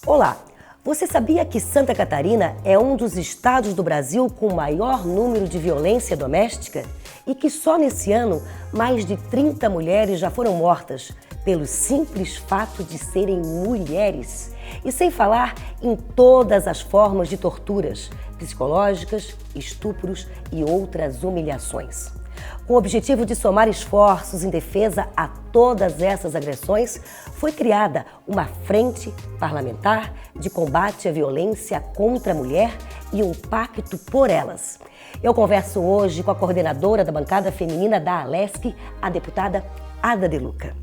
Olá, você sabia que Santa Catarina é um dos estados do Brasil com maior número de violência doméstica? E que só nesse ano, mais de 30 mulheres já foram mortas pelo simples fato de serem mulheres? E sem falar em todas as formas de torturas psicológicas, estupros e outras humilhações. Com o objetivo de somar esforços em defesa a todas essas agressões, foi criada uma frente parlamentar de combate à violência contra a mulher e um pacto por elas. Eu converso hoje com a coordenadora da bancada feminina da ALESC, a deputada Ada de Luca.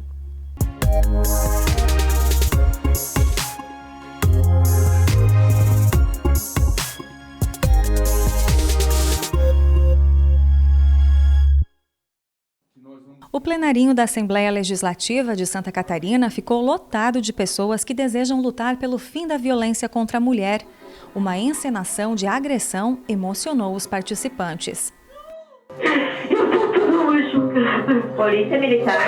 O plenarinho da Assembleia Legislativa de Santa Catarina ficou lotado de pessoas que desejam lutar pelo fim da violência contra a mulher. Uma encenação de agressão emocionou os participantes. Eu tô tudo machucada. Polícia Militar.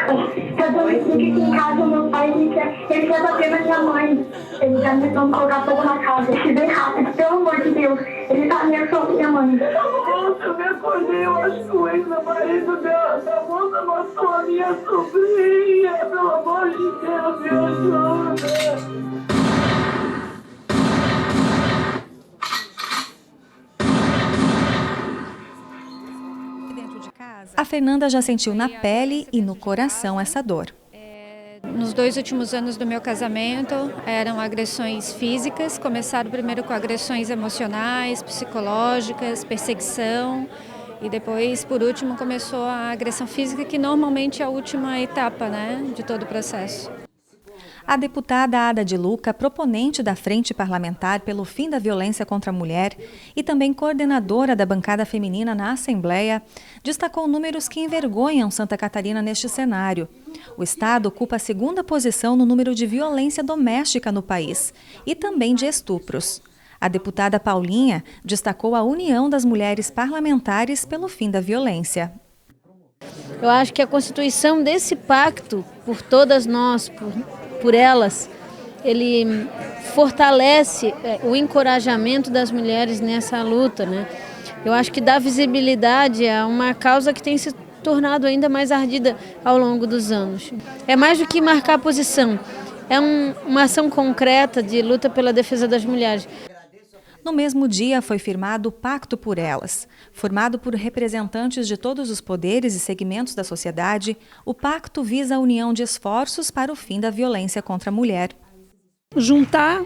Eu tô aqui em casa, meu pai, ele quer bater na minha mãe. Ele tá tentando colocar fogo na casa. Se bem rápido, pelo amor de Deus. Ele tá ameaçando minha mãe. Nossa, eu me acordei, eu acho que o ex-marido da moça matou a minha sobrinha. Pelo amor de Deus, me ajuda. A Fernanda já sentiu na pele e no coração essa dor. Nos 2 últimos anos do meu casamento, eram agressões físicas. Começaram primeiro com agressões emocionais, psicológicas, perseguição. E depois, por último, começou a agressão física, que normalmente é a última etapa, de todo o processo. A deputada Ada de Luca, proponente da Frente Parlamentar pelo Fim da Violência contra a Mulher e também coordenadora da bancada feminina na Assembleia, destacou números que envergonham Santa Catarina neste cenário. O estado ocupa a 2ª posição no número de violência doméstica no país e também de estupros. A deputada Paulinha destacou a união das mulheres parlamentares pelo fim da violência. Eu acho que a constituição desse pacto, por todas nós, por elas, ele fortalece o encorajamento das mulheres nessa luta, Eu acho que dá visibilidade a uma causa que tem se tornado ainda mais ardida ao longo dos anos. É mais do que marcar posição, é uma ação concreta de luta pela defesa das mulheres. No mesmo dia foi firmado o Pacto por Elas. Formado por representantes de todos os poderes e segmentos da sociedade, o pacto visa a união de esforços para o fim da violência contra a mulher. Juntar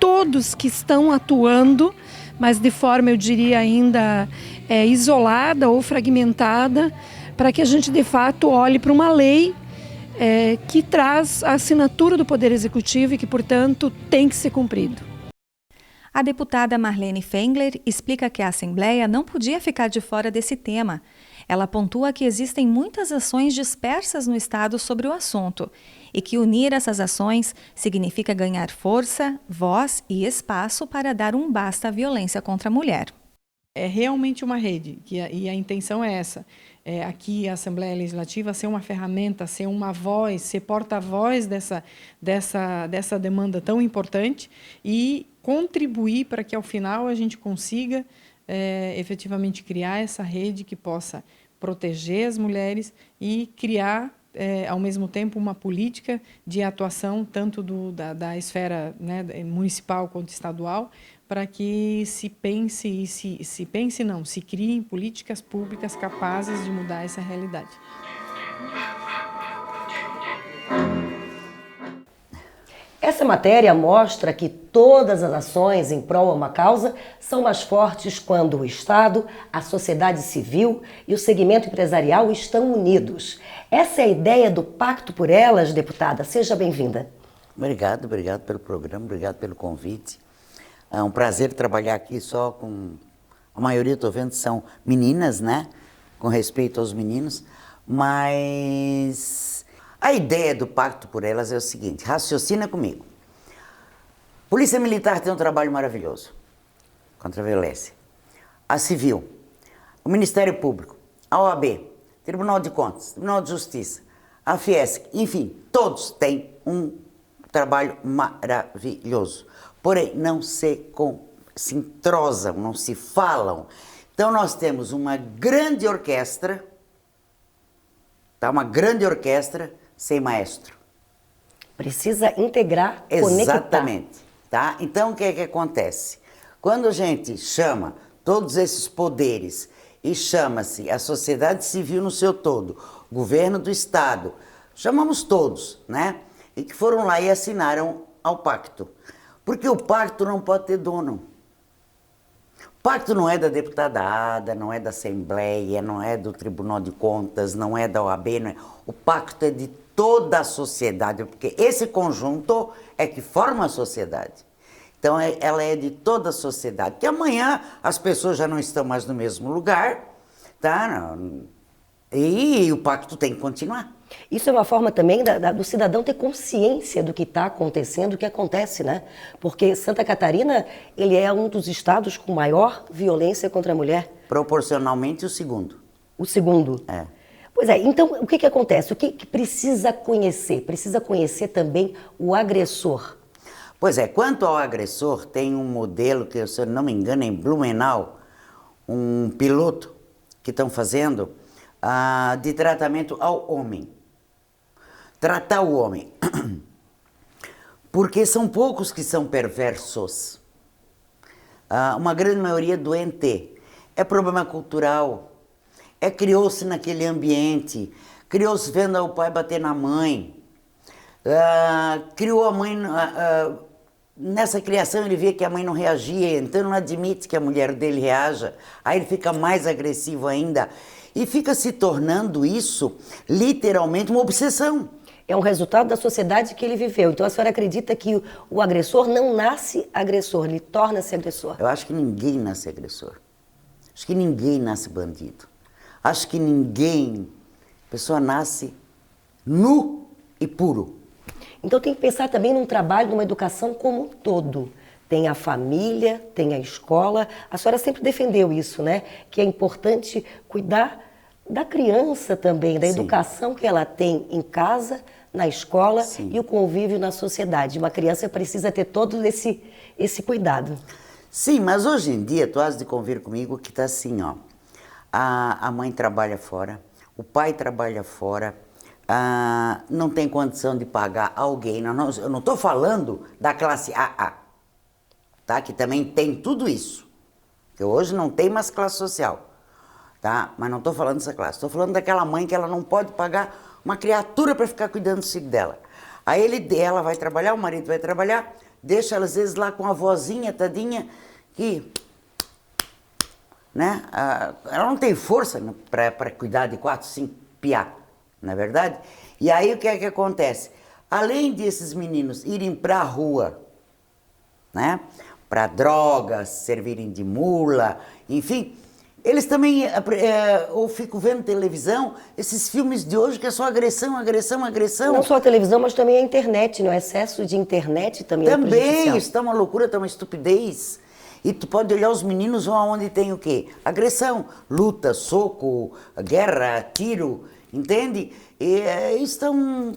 todos que estão atuando, mas de forma, eu diria, ainda isolada ou fragmentada, para que a gente, de fato, olhe para uma lei que traz a assinatura do Poder Executivo e que, portanto, tem que ser cumprido. A deputada Marlene Fengler explica que a Assembleia não podia ficar de fora desse tema. Ela pontua que existem muitas ações dispersas no Estado sobre o assunto e que unir essas ações significa ganhar força, voz e espaço para dar um basta à violência contra a mulher. É realmente uma rede e a intenção é essa. Aqui a Assembleia Legislativa ser uma ferramenta, ser uma voz, ser porta-voz dessa demanda tão importante e contribuir para que, ao final, a gente consiga efetivamente criar essa rede que possa proteger as mulheres e criar, ao mesmo tempo, uma política de atuação tanto da esfera municipal quanto estadual, para que se criem políticas públicas capazes de mudar essa realidade. Essa matéria mostra que todas as ações em prol a uma causa são mais fortes quando o Estado, a sociedade civil e o segmento empresarial estão unidos. Essa é a ideia do Pacto por Elas, deputada. Seja bem-vinda. Obrigado pelo programa, obrigado pelo convite. É um prazer trabalhar aqui só com... A maioria, estou vendo, são meninas, Com respeito aos meninos, mas... A ideia do Pacto por Elas é o seguinte, raciocina comigo. Polícia Militar tem um trabalho maravilhoso contra a violência. A Civil, o Ministério Público, a OAB, Tribunal de Contas, Tribunal de Justiça, a Fiesc, enfim, todos têm um trabalho maravilhoso. Porém, não se entrosam, não se falam. Então, nós temos uma grande orquestra, tá? Uma grande orquestra sem maestro. Precisa integrar, conectar. Exatamente. Tá? Então, o que é que acontece? Quando a gente chama todos esses poderes e chama-se a sociedade civil no seu todo, governo do Estado, chamamos todos, né? E que foram lá e assinaram ao pacto. Porque o pacto não pode ter dono. O pacto não é da deputada Ada, não é da Assembleia, não é do Tribunal de Contas, não é da OAB, não é... O pacto é de toda a sociedade, porque esse conjunto é que forma a sociedade. Então, ela é de toda a sociedade. Que amanhã as pessoas já não estão mais no mesmo lugar, tá? E o pacto tem que continuar. Isso é uma forma também do cidadão ter consciência do que está acontecendo, do que acontece, né? Porque Santa Catarina, ele é um dos estados com maior violência contra a mulher. Proporcionalmente o segundo. O segundo? É. Pois é, então o que acontece? O que precisa conhecer? Precisa conhecer também o agressor. Pois é, quanto ao agressor, tem um modelo que, se eu não me engano, em Blumenau, um piloto que estão fazendo de tratamento ao homem. Tratar o homem. Porque são poucos que são perversos. Uma grande maioria doente. É problema cultural. Criou-se naquele ambiente. Criou-se vendo o pai bater na mãe. Criou a mãe... Nessa criação ele vê que a mãe não reagia, então não admite que a mulher dele reaja. Aí ele fica mais agressivo ainda. E fica se tornando isso, literalmente, uma obsessão. É um resultado da sociedade que ele viveu. Então a senhora acredita que o agressor não nasce agressor, ele torna-se agressor? Eu acho que ninguém nasce agressor. Acho que ninguém nasce bandido. Acho que ninguém... A pessoa nasce nu e puro. Então tem que pensar também num trabalho, numa educação como um todo. Tem a família, tem a escola. A senhora sempre defendeu isso, né? Que é importante cuidar da criança também, da educação que ela tem em casa, na escola e o convívio na sociedade. Uma criança precisa ter todo esse cuidado. Sim, mas hoje em dia, tu has de convir comigo que tá assim, ó. A mãe trabalha fora, o pai trabalha fora, não tem condição de pagar alguém. Eu não estou falando da classe AA, tá? Que também tem tudo isso. Que hoje não tem mais classe social, tá? Mas não estou falando dessa classe. Estou falando daquela mãe que ela não pode pagar uma criatura para ficar cuidando do filho dela. Aí ela vai trabalhar, o marido vai trabalhar, deixa ela às vezes lá com a vozinha, tadinha, que... né? Ela não tem força para cuidar de 4, 5 piá, não é verdade? E aí o que é que acontece? Além desses meninos irem para a rua, né? Para drogas, servirem de mula, enfim, eles também ou ficam vendo televisão, esses filmes de hoje que é só agressão, agressão, agressão. Não só a televisão, mas também a internet, o excesso de internet também é prejudicial. Também, está uma loucura, está uma estupidez. E tu pode olhar os meninos, vão aonde tem o quê? Agressão, luta, soco, guerra, tiro, entende? E estão,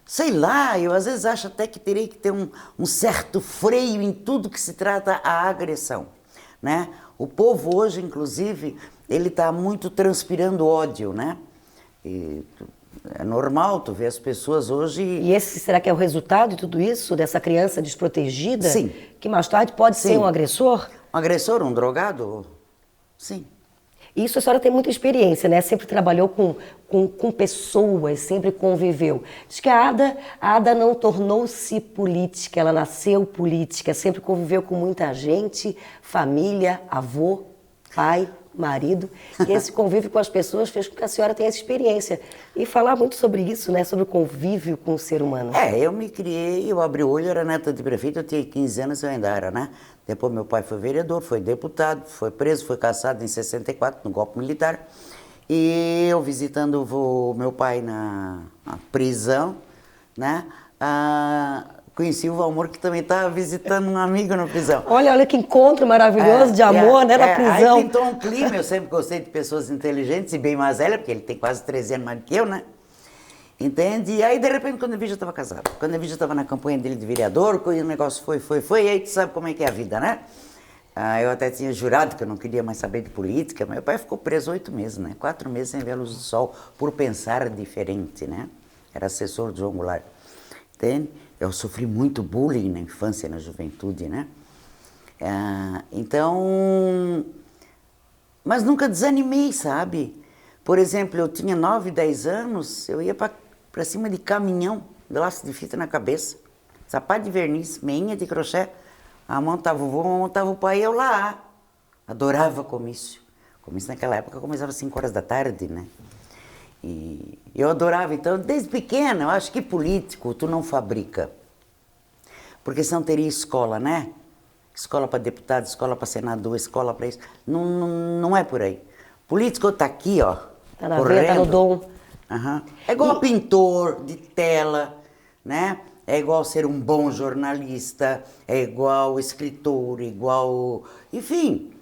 sei lá, eu às vezes acho até que teria que ter um certo freio em tudo que se trata a agressão, né? O povo hoje, inclusive, ele está muito transpirando ódio, né? E é normal tu ver as pessoas hoje... E esse será que é o resultado de tudo isso? Dessa criança desprotegida? Sim. Que mais tarde pode ser um agressor? Um agressor, um drogado? Sim. Isso a senhora tem muita experiência, né? Sempre trabalhou com pessoas, sempre conviveu. Diz que a Ada não tornou-se política, ela nasceu política, sempre conviveu com muita gente, família, avô, pai, marido. E esse convívio com as pessoas fez com que a senhora tenha essa experiência. E falar muito sobre isso, né? Sobre o convívio com o ser humano. Eu me criei, eu abri o olho, era neta de prefeito, eu tinha 15 anos, eu ainda era, né? Depois meu pai foi vereador, foi deputado, foi preso, foi cassado em 64, no golpe militar. E eu visitando o meu pai na prisão, né? Conheci o Valmor, que também estava visitando um amigo na prisão. Olha que encontro maravilhoso de amor, né, na prisão. Aí pintou um clima, eu sempre gostei de pessoas inteligentes e bem mais velhas, porque ele tem quase 13 anos mais do que eu, né? Entende? E aí, de repente, quando eu vi, já estava casado. Quando eu vi, já estava na campanha dele de vereador, o negócio foi. E aí, tu sabe como é que é a vida, né? Eu até tinha jurado que eu não queria mais saber de política. Meu pai ficou preso 8 meses, né? 4 meses sem ver a luz do sol, por pensar diferente, né? Era assessor do João Goulart. Entende? Eu sofri muito bullying na infância e na juventude, né? Então... Mas nunca desanimei, sabe? Por exemplo, eu tinha 9, 10 anos, eu ia para cima de caminhão, de laço de fita na cabeça, sapato de verniz, meinha de crochê, a mão tava o vô, a mão tava o pai, eu lá. Adorava comício. Comício naquela época começava às 5 horas da tarde, né? E eu adorava, então, desde pequena, eu acho que político tu não fabrica. Porque senão teria escola, né? Escola para deputado, escola para senador, escola para isso. Não é por aí. Político tá aqui, ó. Tá na veia, tá no dom. Uhum. É igual pintor de tela, né? É igual ser um bom jornalista, é igual escritor, igual... Enfim,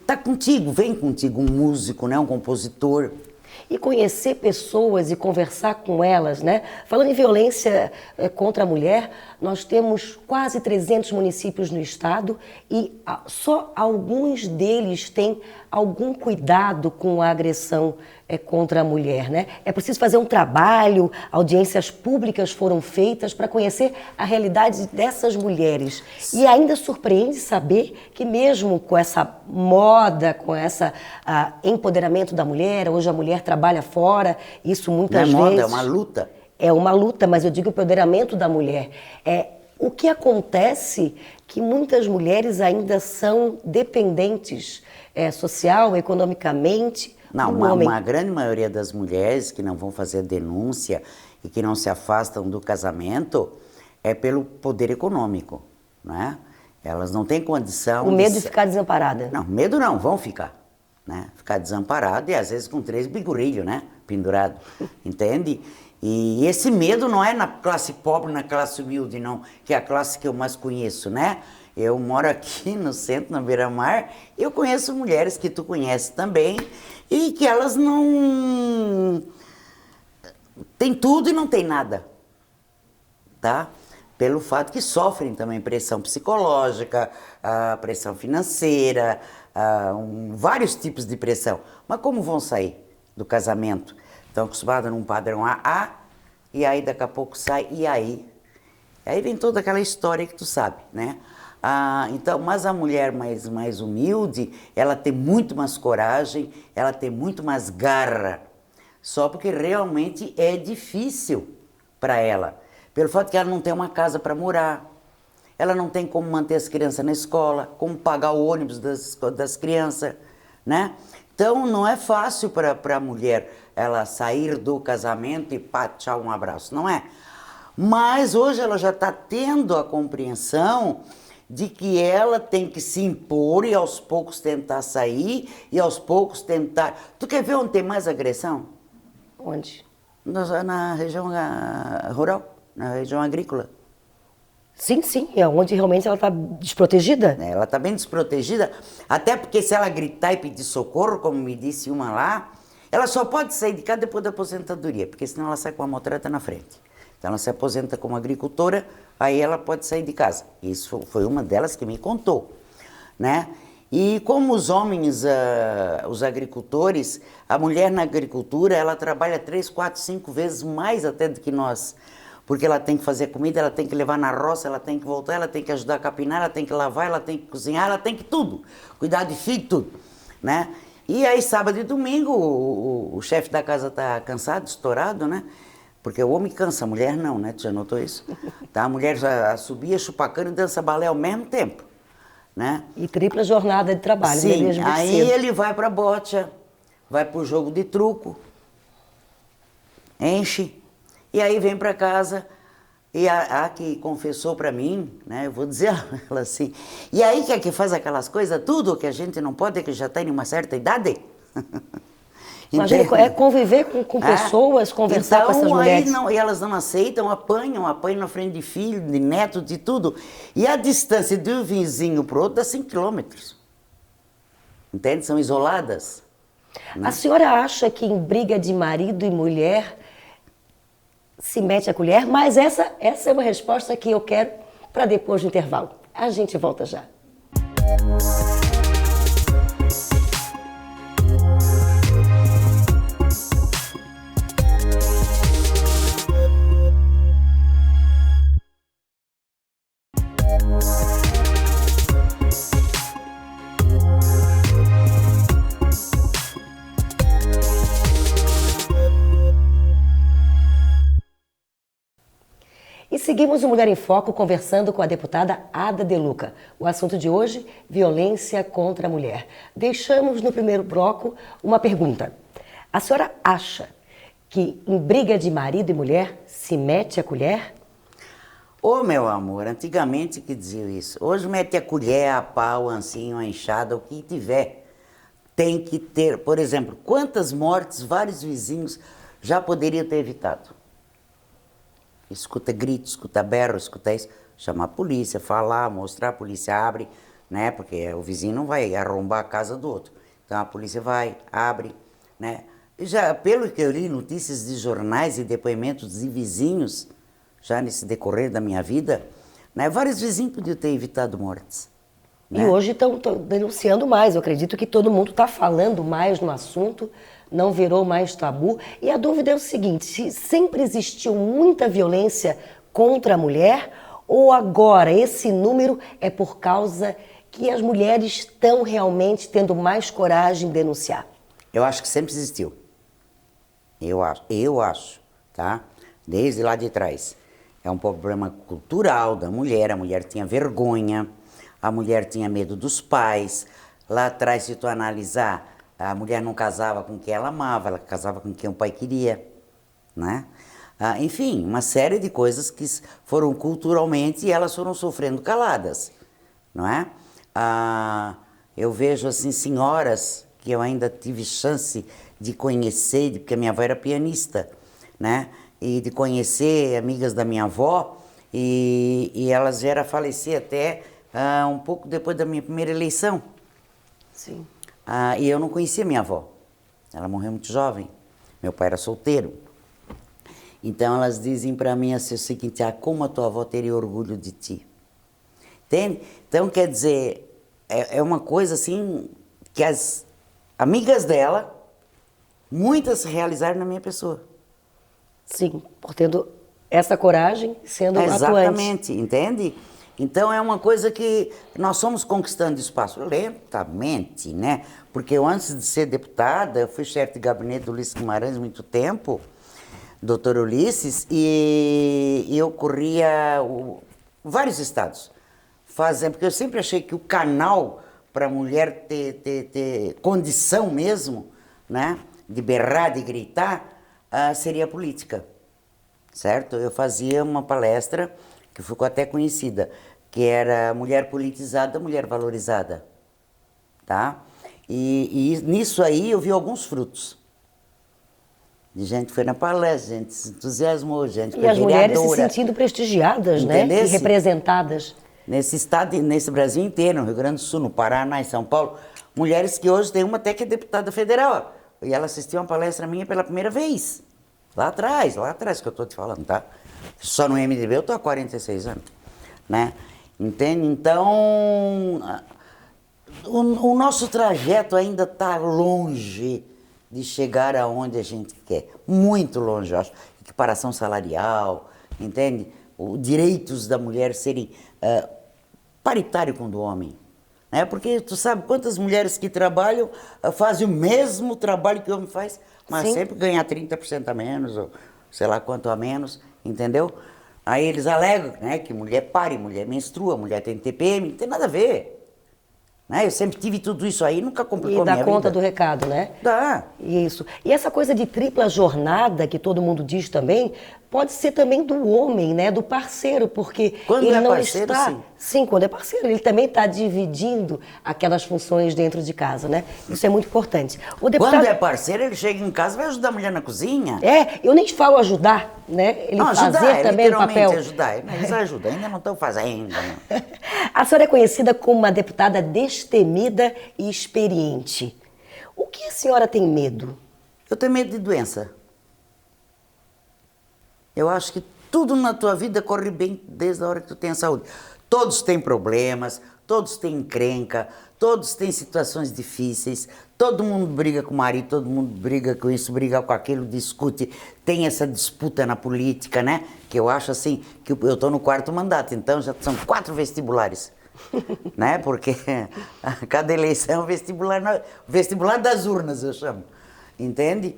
tá contigo, vem contigo um músico, né? Um compositor. E conhecer pessoas e conversar com elas, né? Falando em violência contra a mulher, nós temos quase 300 municípios no estado e só alguns deles têm algum cuidado com a agressão contra a mulher, né? É preciso fazer um trabalho, audiências públicas foram feitas para conhecer a realidade dessas mulheres. E ainda surpreende saber que mesmo com essa moda, com esse empoderamento da mulher, hoje a mulher trabalha fora, isso muitas vezes... Não é moda, é uma luta. É uma luta, mas eu digo empoderamento da mulher. O que acontece que muitas mulheres ainda são dependentes social, economicamente. Não, uma grande maioria das mulheres que não vão fazer denúncia e que não se afastam do casamento é pelo poder econômico, né? Elas não têm condição... O medo de ficar desamparada. Não, medo não, vão ficar, né? Ficar desamparado e às vezes com 3 bigurilhos, né? Pendurado, entende? E esse medo não é na classe pobre, na classe humilde, não, que é a classe que eu mais conheço, né? Eu moro aqui no centro, na Beira-Mar, e eu conheço mulheres que tu conhece também, e que elas não... Tem tudo e não tem nada, tá? Pelo fato que sofrem também pressão psicológica, pressão financeira, vários tipos de pressão. Mas como vão sair do casamento? Estão acostumados num padrão AA, e aí daqui a pouco sai, e aí? Aí vem toda aquela história que tu sabe, né? Então, mas a mulher mais humilde, ela tem muito mais coragem, ela tem muito mais garra, só porque realmente é difícil para ela, pelo fato que ela não tem uma casa para morar, ela não tem como manter as crianças na escola, como pagar o ônibus das crianças, né? Então, não é fácil para a mulher ela sair do casamento e pá, tchau, um abraço, não é? Mas hoje ela já está tendo a compreensão de que ela tem que se impor e aos poucos tentar sair e aos poucos tentar... Tu quer ver onde tem mais agressão? Onde? Na região rural, na região agrícola. Sim, é onde realmente ela está desprotegida. Ela está bem desprotegida, até porque se ela gritar e pedir socorro, como me disse uma lá, ela só pode sair de casa depois da aposentadoria, porque senão ela sai com a motreta na frente. Então ela se aposenta como agricultora, aí ela pode sair de casa. Isso foi uma delas que me contou, né? E como os homens, os agricultores, a mulher na agricultura, ela trabalha 3, 4, 5 vezes mais até do que nós. Porque ela tem que fazer comida, ela tem que levar na roça, ela tem que voltar, ela tem que ajudar a capinar, ela tem que lavar, ela tem que cozinhar, ela tem que tudo. Cuidar de filho, tudo, né? E aí sábado e domingo o chefe da casa tá cansado, estourado, né? Porque o homem cansa, a mulher não, né? Tu já notou isso? Tá? A mulher já subia chupacando e dança balé ao mesmo tempo, né? E tripla jornada de trabalho. Sim, mesmo aí cedo. ele vai pra bocha, vai pro jogo de truco, enche, e aí vem pra casa, e a que confessou pra mim, né? Eu vou dizer ela assim, e aí que é que faz aquelas coisas, tudo que a gente não pode, que já tá em uma certa idade? Imagina, é conviver com pessoas, conversar então, com essas mulheres. Aí não, e elas não aceitam, apanham na frente de filho, de neto, de tudo. E a distância de um vizinho para o outro dá 5 quilômetros. Entende? São isoladas. Né? A senhora acha que em briga de marido e mulher se mete a colher, mas essa é uma resposta que eu quero para depois do intervalo. A gente volta já. E seguimos o Mulher em Foco conversando com a deputada Ada De Luca. O assunto de hoje, violência contra a mulher. Deixamos no primeiro bloco uma pergunta. A senhora acha que em briga de marido e mulher se mete a colher? Ô, meu amor, antigamente que diziam isso. Hoje mete a colher, a pau, a ancinho, a enxada, o que tiver. Tem que ter, por exemplo, quantas mortes vários vizinhos já poderiam ter evitado? Escuta grito, escuta berro, escuta isso, chamar a polícia, falar, mostrar, a polícia abre, né? Porque o vizinho não vai arrombar a casa do outro. Então a polícia vai, abre, né? E já, pelo que eu li, notícias de jornais e depoimentos de vizinhos, já nesse decorrer da minha vida, né? Vários vizinhos podiam ter evitado mortes. Né? E hoje estão denunciando mais. Eu acredito que todo mundo está falando mais no assunto, não virou mais tabu. E a dúvida é o seguinte, se sempre existiu muita violência contra a mulher ou agora esse número é por causa que as mulheres estão realmente tendo mais coragem de denunciar? Eu acho que sempre existiu. Eu acho, tá? Desde lá de trás. É um problema cultural da mulher, a mulher tinha vergonha, a mulher tinha medo dos pais. Lá atrás, se tu analisar, a mulher não casava com quem ela amava, ela casava com quem o pai queria, né? Enfim, uma série de coisas que foram culturalmente e elas foram sofrendo caladas, não é? Eu vejo assim senhoras que eu ainda tive chance de conhecer, porque a minha avó era pianista, né? E de conhecer amigas da minha avó e elas vieram a falecer até um pouco depois da minha primeira eleição. Sim. E eu não conhecia minha avó. Ela morreu muito jovem. Meu pai era solteiro. Então elas dizem para mim assim, o seguinte, como a tua avó teria orgulho de ti. Entende? Então quer dizer, é uma coisa assim que as amigas dela, muitas se realizaram na minha pessoa. Sim, por tendo essa coragem, sendo atuante. Exatamente, entende? Então é uma coisa que nós fomos conquistando espaço lentamente, né? Porque eu, antes de ser deputada, eu fui chefe de gabinete do Ulisses Guimarães há muito tempo, doutor Ulisses, e eu corria vários estados, porque eu sempre achei que o canal para a mulher ter condição mesmo, né? De berrar, de gritar, seria a política, certo? Eu fazia uma palestra que ficou até conhecida, que era Mulher Politizada, Mulher Valorizada, tá? E nisso aí eu vi alguns frutos. De gente que foi na palestra, gente se entusiasmou, gente que foi vereadora. E as mulheres se sentindo prestigiadas, né? E representadas. Nesse estado, nesse Brasil inteiro, no Rio Grande do Sul, no Paraná, em São Paulo, mulheres que hoje tem uma até que é deputada federal. E ela assistiu uma palestra minha pela primeira vez. Lá atrás que eu estou te falando, tá? Só no MDB eu estou há 46 anos, né? Entende? Então, o nosso trajeto ainda está longe de chegar aonde a gente quer. Muito longe, eu acho. Equiparação salarial, entende? Os direitos da mulher serem paritário com o do homem. Né? Porque tu sabe quantas mulheres que trabalham fazem o mesmo trabalho que o homem faz, mas Sim. sempre ganha 30% a menos, ou sei lá quanto a menos, entendeu? Aí eles alegam, né, que mulher pare, mulher menstrua, mulher tem TPM, não tem nada a ver. Né? Eu sempre tive tudo isso aí, nunca complicou a minha vida. E dá conta do recado, né? Dá. Isso. E essa coisa de tripla jornada, que todo mundo diz também, pode ser também do homem, né? Do parceiro, porque quando ele é não parceiro, está... sim. Sim, quando é parceiro, ele também está dividindo aquelas funções dentro de casa, né? Isso é muito importante. O deputado... Quando é parceiro, ele chega em casa e vai ajudar a mulher na cozinha. Eu nem te falo ajudar, né? Ele não, fazer ajudar, também o papel. Ajudar, eles ajudam, ainda não estão fazendo. Não. A senhora é conhecida como uma deputada destemida e experiente. O que a senhora tem medo? Eu tenho medo de doença. Eu acho que tudo na tua vida corre bem desde a hora que tu tem a saúde. Todos têm problemas, todos têm encrenca, todos têm situações difíceis, todo mundo briga com o marido, todo mundo briga com isso, briga com aquilo, discute, tem essa disputa na política, né? Que eu acho assim, que eu estou no 4º mandato, então já são 4 vestibulares, né? Porque cada eleição é um vestibular, vestibular das urnas, eu chamo, entende?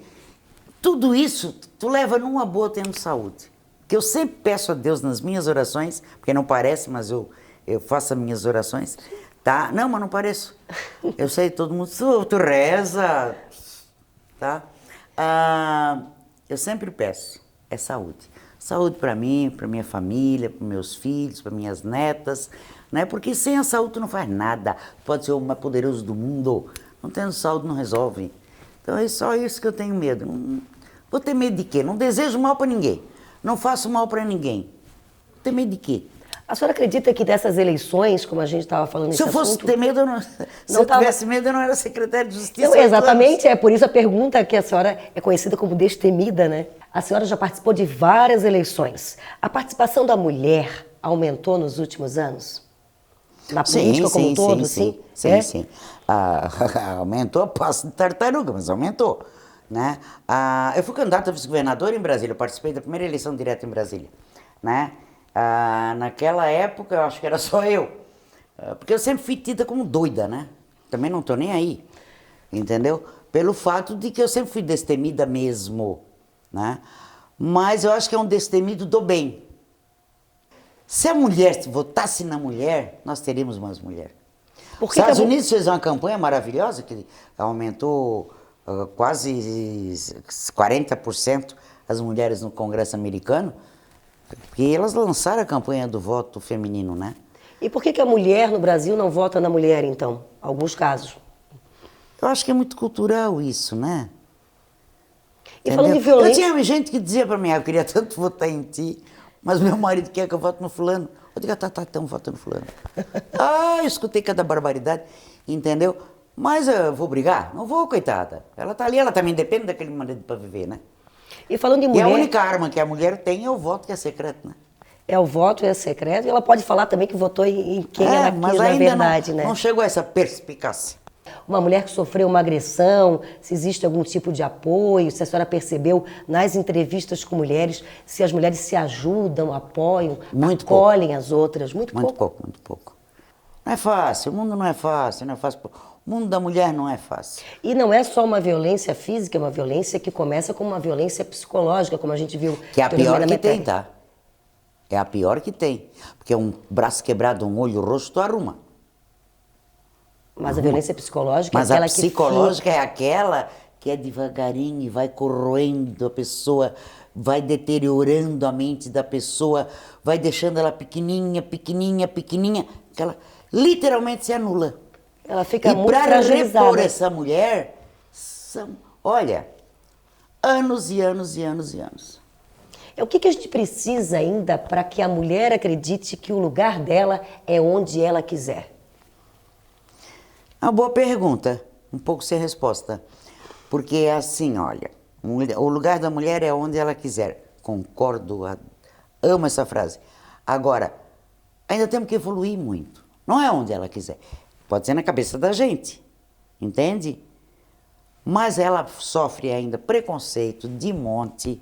Tudo isso tu leva numa boa tendo saúde. Que eu sempre peço a Deus nas minhas orações, porque não parece, mas eu faço as minhas orações, tá? Não, mas não pareço. Eu sei, todo mundo, tu reza, tá? Eu sempre peço, é saúde. Saúde para mim, para minha família, para meus filhos, para minhas netas, né? Porque sem a saúde tu não faz nada. Pode ser o mais poderoso do mundo, não tendo saúde não resolve. Então é só isso que eu tenho medo. Vou ter medo de quê? Não desejo mal para ninguém. Não faço mal para ninguém. Vou ter medo de quê? A senhora acredita que dessas eleições, como a gente estava falando nesse Se eu fosse assunto, ter medo, se eu tivesse medo, eu não era secretário de Justiça. Não, exatamente, é por isso a pergunta que a senhora é conhecida como destemida, né? A senhora já participou de várias eleições. A participação da mulher aumentou nos últimos anos? Na política como um todo, sim? Sim. Aumentou a passo de tartaruga, mas aumentou. Né? Eu fui candidato a vice-governador em Brasília, eu participei da primeira eleição direta em Brasília. Né? Naquela época, eu acho que era só eu. Porque eu sempre fui tida como doida, né? Também não tô nem aí, entendeu? Pelo fato de que eu sempre fui destemida mesmo, né? Mas eu acho que é um destemido do bem. Se a mulher votasse na mulher, nós teríamos mais mulher. Os Estados Unidos fez uma campanha maravilhosa que aumentou quase 40% as mulheres no Congresso americano, porque elas lançaram a campanha do voto feminino, né? E por que a mulher no Brasil não vota na mulher, então? Alguns casos. Eu acho que é muito cultural isso, né? E falando de violência... Eu tinha gente que dizia para mim, eu queria tanto votar em ti, mas meu marido quer que eu vote no fulano. Eu digo, então vota no fulano. Eu escutei cada barbaridade, entendeu? Mas eu vou brigar? Não vou, coitada. Ela tá ali, ela também depende daquele marido para viver, né? E falando de mulher... E a única arma que a mulher tem é o voto, que é secreto, né? É o voto, é secreto, e ela pode falar também que votou em quem ela quis, mas na ainda verdade, né? Não chegou a essa perspicácia. Uma mulher que sofreu uma agressão, se existe algum tipo de apoio, se a senhora percebeu nas entrevistas com mulheres, se as mulheres se ajudam, apoiam, acolhem as outras. Muito pouco. Não é fácil, o mundo não é fácil, não é fácil. O mundo da mulher não é fácil. E não é só uma violência física, é uma violência que começa com uma violência psicológica, como a gente viu. Que é a pior que tem, tá? É a pior que tem. Porque um braço quebrado, um olho roxo, tu arruma. Mas a violência psicológica Mas é aquela a psicológica é aquela que é devagarinho e vai corroendo a pessoa, vai deteriorando a mente da pessoa, vai deixando ela pequenininha, que ela literalmente se anula. Ela fica muito fragilizada. E para repor essa mulher, olha, anos e anos e anos e anos. O que a gente precisa ainda para que a mulher acredite que o lugar dela é onde ela quiser? Uma boa pergunta, um pouco sem resposta. Porque é assim, olha, o lugar da mulher é onde ela quiser. Concordo, amo essa frase. Agora, ainda temos que evoluir muito. Não é onde ela quiser. Pode ser na cabeça da gente, entende? Mas ela sofre ainda preconceito de monte,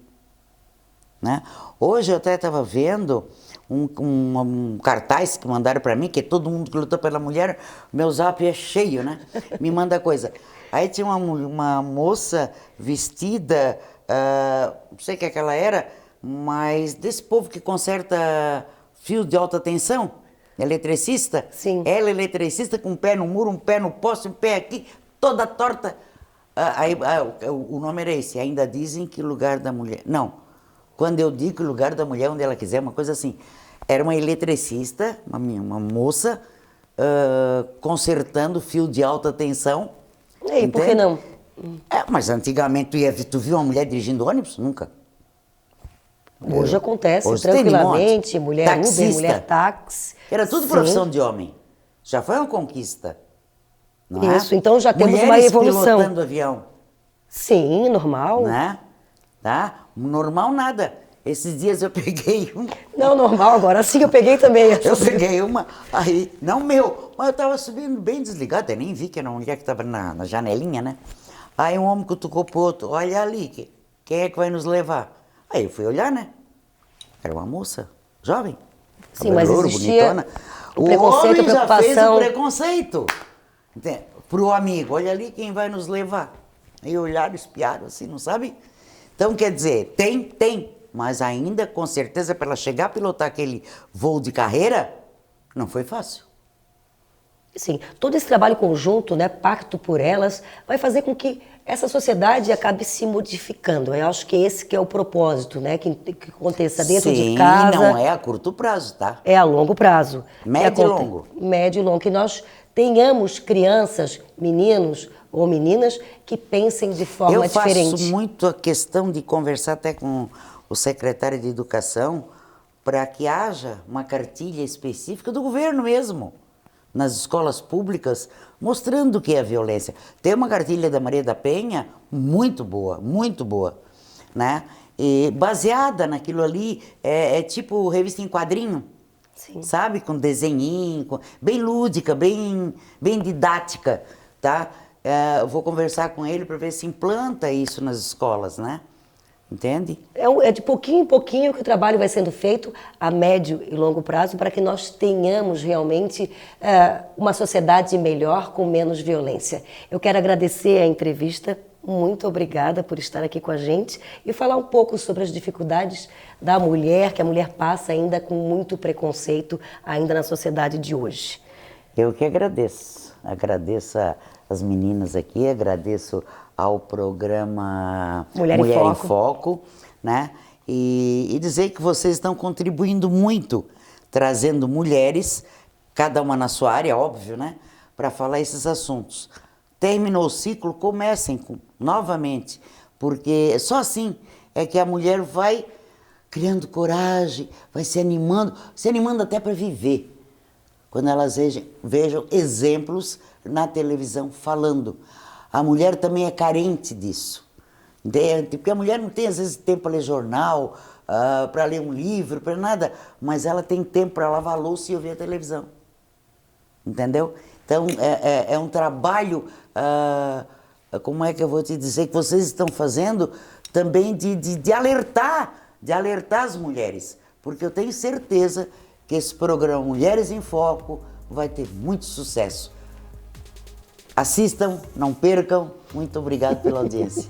né? Hoje eu até estava vendo um cartaz que mandaram para mim, que é todo mundo que lutou pela mulher, meu zap é cheio, né? Me manda coisa. Aí tinha uma moça vestida, não sei o que ela era, mas desse povo que conserta fio de alta tensão, eletricista. Sim. Ela é eletricista com um pé no muro, um pé no poste, um pé aqui, toda torta. O nome era esse, ainda dizem que lugar da mulher... Não. Quando eu digo que o lugar da mulher onde ela quiser, uma coisa assim. Era uma eletricista, uma moça, consertando fio de alta tensão. E por que não? Mas antigamente tu viu uma mulher dirigindo ônibus? Nunca. Hoje acontece Hoje tranquilamente, mulher taxista. Uber, mulher táxi. Era tudo profissão de homem. Já foi uma conquista. Não Isso, então já temos mulheres uma evolução. Pilotando avião. Sim, normal. Né? Tá? Normal nada. esses dias eu peguei uma. Não, normal, agora sim eu peguei também. Eu peguei uma, aí, não meu, mas eu tava subindo bem desligado, eu nem vi que era uma mulher que tava na janelinha, né? Aí um homem cutucou pro outro, olha ali, quem é que vai nos levar? Aí eu fui olhar, né? Era uma moça, jovem, sim, mas louro, existia bonitona. o preconceito, homem a já fez preocupação. o preconceito. Entende? Pro amigo, olha ali quem vai nos levar. Aí olharam, espiaram assim, não sabe? Então, quer dizer, tem, mas ainda, com certeza, para ela chegar a pilotar aquele voo de carreira, não foi fácil. Sim, todo esse trabalho conjunto, né, pacto por elas, vai fazer com que essa sociedade acabe se modificando. Eu acho que esse que é o propósito, né, que aconteça dentro de casa. Não é a curto prazo, tá? É a longo prazo. Médio e longo. Médio e longo, que nós tenhamos crianças, meninos ou meninas que pensem de forma diferente. Eu faço muito a questão de conversar até com o secretário de Educação para que haja uma cartilha específica do governo mesmo, nas escolas públicas, mostrando o que é a violência. Tem uma cartilha da Maria da Penha muito boa, né? E baseada naquilo ali, é tipo revista em quadrinho, sim, sabe? Com desenhinho, bem lúdica, bem didática, tá? Eu vou conversar com ele para ver se implanta isso nas escolas, né? Entende? É de pouquinho em pouquinho que o trabalho vai sendo feito a médio e longo prazo para que nós tenhamos realmente uma sociedade melhor com menos violência. Eu quero agradecer a entrevista, muito obrigada por estar aqui com a gente e falar um pouco sobre as dificuldades da mulher, que a mulher passa ainda com muito preconceito ainda na sociedade de hoje. Eu que agradeço as meninas aqui, agradeço ao programa Mulher em Foco, né? E dizer que vocês estão contribuindo muito, trazendo mulheres, cada uma na sua área, óbvio, né? Para falar esses assuntos. Terminou o ciclo, comecem novamente, porque só assim é que a mulher vai criando coragem, vai se animando até para viver. Quando elas vejam exemplos na televisão falando. A mulher também é carente disso, entende? Porque a mulher não tem, às vezes, tempo para ler jornal, para ler um livro, para nada, mas ela tem tempo para lavar a louça e ouvir a televisão, entendeu? Então, é um trabalho, como é que eu vou te dizer, que vocês estão fazendo também de alertar as mulheres, porque eu tenho certeza que esse programa Mulheres em Foco vai ter muito sucesso. Assistam, não percam. Muito obrigado pela audiência.